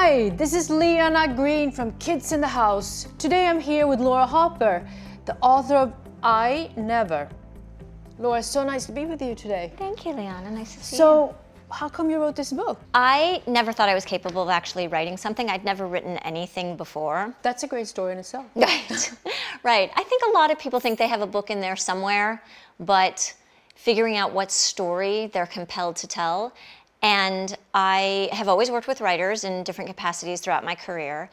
Hi, this is Leana Greene from Kids in the House. Today I'm here with Laura Hopper, the author of I Never. Laura, it's so nice to be with you today. Thank you, Leana. Nice to see you. So, how come you wrote this book? I never thought I was capable of actually writing something. I'd never written anything before. That's a great story in itself. Right, right. I think a lot of people think they have a book in there somewhere, but figuring out what story they're compelled to tell. And I have always worked with writers in different capacities throughout my career.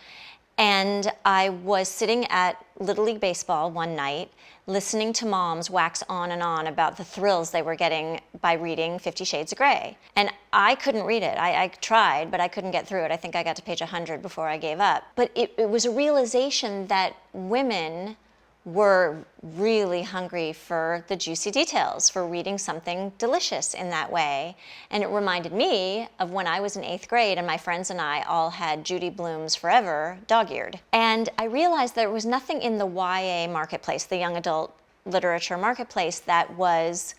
And I was sitting at Little League Baseball one night, listening to moms wax on and on about the thrills they were getting by reading 50 Shades of Grey. And I couldn't read it. I tried, but I couldn't get through it. I think I got to page 100 before I gave up. But it was a realization that women were really hungry for the juicy details, for reading something delicious in that way. And it reminded me of when I was in 8th grade and my friends and I all had Judy Blume's Forever dog-eared. And I realized there was nothing in the YA marketplace, the young adult literature marketplace, that was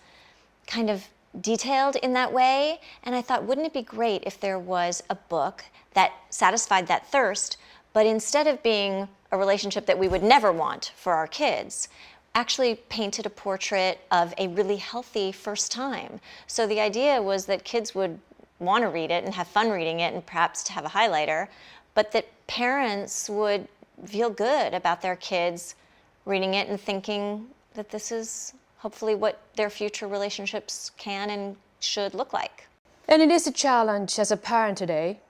kind of detailed in that way. And I thought, wouldn't it be great if there was a book that satisfied that thirst, but instead of being a relationship that we would never want for our kids, actually painted a portrait of a really healthy first time. So the idea was that kids would want to read it and have fun reading it and perhaps to have a highlighter, but that parents would feel good about their kids reading it and thinking that this is hopefully what their future relationships can and should look like. And it is a challenge as a parent today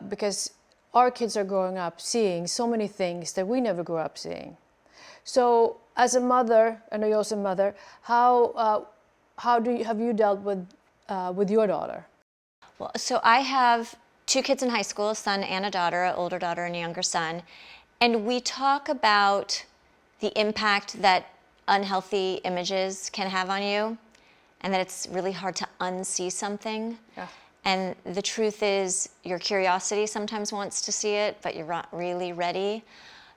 because our kids are growing up seeing so many things that we never grew up seeing. So as a mother, I know you're also a mother, how have you dealt with your daughter? Well, so I have 2 kids in high school, a son and a daughter, an older daughter and a younger son. And we talk about the impact that unhealthy images can have on you and that it's really hard to unsee something. Yeah. And the truth is, your curiosity sometimes wants to see it, but you're not really ready.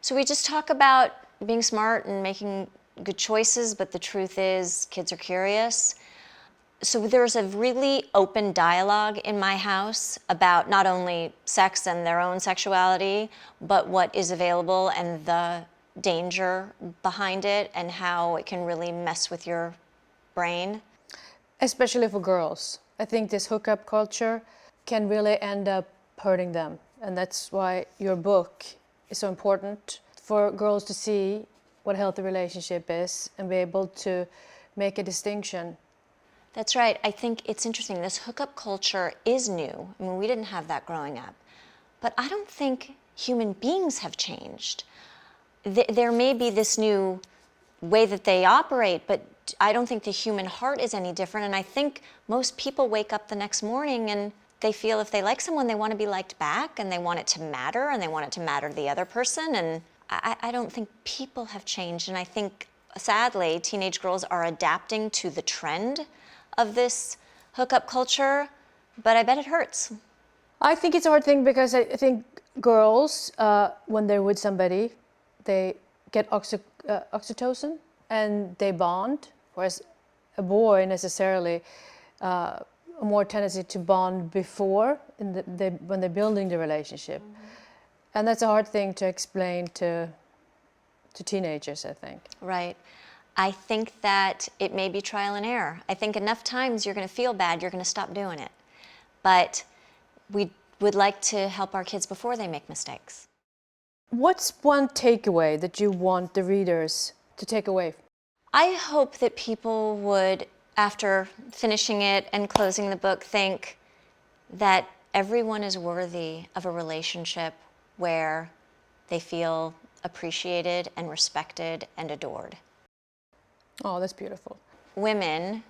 So we just talk about being smart and making good choices, but the truth is, kids are curious. So there's a really open dialogue in my house about not only sex and their own sexuality, but what is available and the danger behind it and how it can really mess with your brain. Especially for girls. I think this hookup culture can really end up hurting them. And that's why your book is so important for girls to see what a healthy relationship is and be able to make a distinction. That's right. I think it's interesting. This hookup culture is new. I mean, we didn't have that growing up. But I don't think human beings have changed. There may be this new way that they operate, but I don't think the human heart is any different. And I think most people wake up the next morning and they feel if they like someone, they want to be liked back and they want it to matter and they want it to matter to the other person. And I don't think people have changed. And I think, sadly, teenage girls are adapting to the trend of this hookup culture, but I bet it hurts. I think it's a hard thing because I think girls, when they're with somebody, they get oxytocin and they bond, whereas a boy necessarily a more tendency to bond before when they're building the relationship. Mm-hmm. And that's a hard thing to explain to teenagers, I think. Right. I think that it may be trial and error. I think enough times you're going to feel bad, you're going to stop doing it. But we would like to help our kids before they make mistakes. What's one takeaway that you want the readers to take away? I hope that people would, after finishing it and closing the book, think that everyone is worthy of a relationship where they feel appreciated and respected and adored. Oh, that's beautiful. Women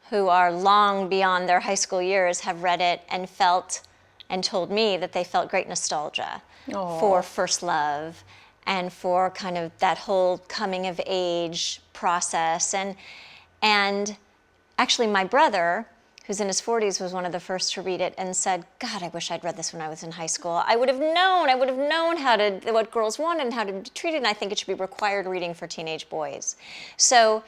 who are long beyond their high school years have read it and felt and told me that they felt great nostalgia for first love and for kind of that whole coming of age process. And actually my brother, who's in his 40s, was one of the first to read it and said, God, I wish I'd read this when I was in high school. I would have known what girls wanted and how to be treated, and I think it should be required reading for teenage boys. So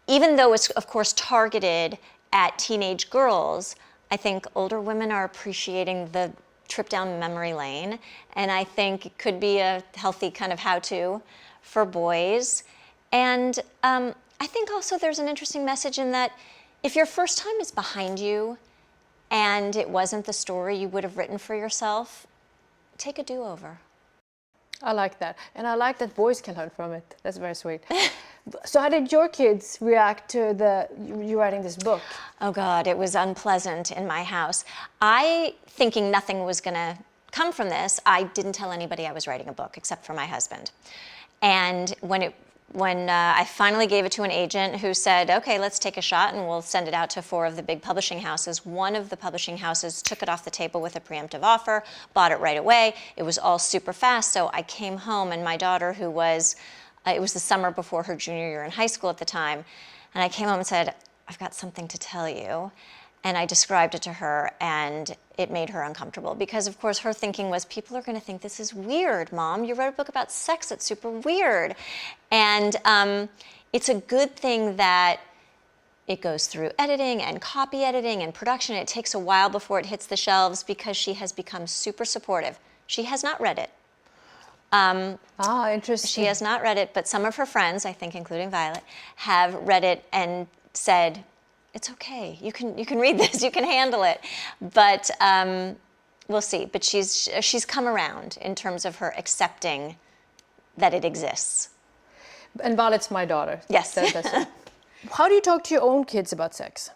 even though it's, of course, targeted at teenage girls, I think older women are appreciating the trip down memory lane, and I think it could be a healthy kind of how-to for boys. And I think also there's an interesting message in that if your first time is behind you and it wasn't the story you would have written for yourself, take a do-over. I like that. And I like that boys can learn from it. That's very sweet. So how did your kids react to you writing this book? Oh God, it was unpleasant in my house. I, thinking nothing was gonna come from this, I didn't tell anybody I was writing a book except for my husband. And when I finally gave it to an agent who said, okay, let's take a shot and we'll send it out to 4 of the big publishing houses. One of the publishing houses took it off the table with a preemptive offer, bought it right away. It was all super fast. So I came home and my daughter, who was, it was the summer before her junior year in high school at the time, and I came home and said, I've got something to tell you. And I described it to her, and it made her uncomfortable because, of course, her thinking was, people are going to think this is weird, Mom. You wrote a book about sex. It's super weird. And it's a good thing that it goes through editing and copy editing and production. It takes a while before it hits the shelves because she has become super supportive. She has not read it. Interesting. She has not read it, but some of her friends, I think including Violet, have read it and said, it's okay, you can read this, you can handle it. But we'll see. But she's come around in terms of her accepting that it exists. And Violet's my daughter. Yes. How do you talk to your own kids about sex?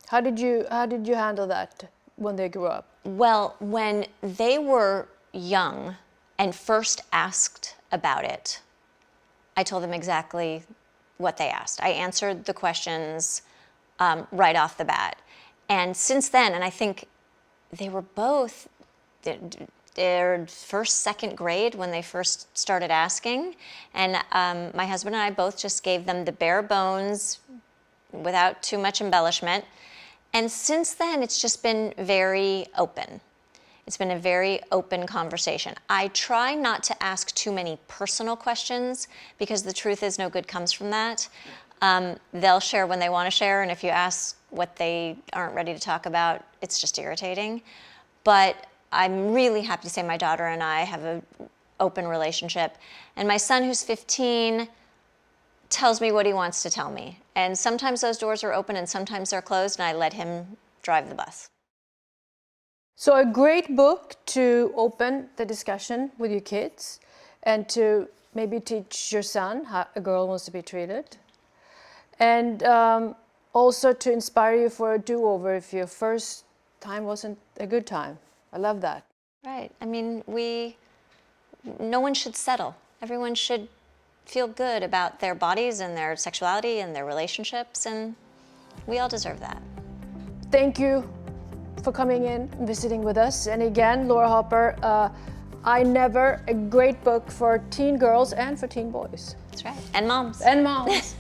How did you handle that when they grew up? Well, when they were young and first asked about it, I told them exactly what they asked. I answered the questions right off the bat. And since then, and I think they were both their first, second grade when they first started asking. And my husband and I both just gave them the bare bones without too much embellishment. And since then, it's just been very open. It's been a very open conversation. I try not to ask too many personal questions because the truth is no good comes from that. They'll share when they want to share, and if you ask what they aren't ready to talk about, it's just irritating. But I'm really happy to say my daughter and I have an open relationship. And my son, who's 15, tells me what he wants to tell me. And sometimes those doors are open and sometimes they're closed, and I let him drive the bus. So a great book to open the discussion with your kids and to maybe teach your son how a girl wants to be treated. And also to inspire you for a do-over if your first time wasn't a good time. I love that. Right. I mean, no one should settle. Everyone should feel good about their bodies and their sexuality and their relationships, and we all deserve that. Thank you for coming in and visiting with us. And again, Laura Hopper, I Never, a great book for teen girls and for teen boys. That's right. And moms. And moms.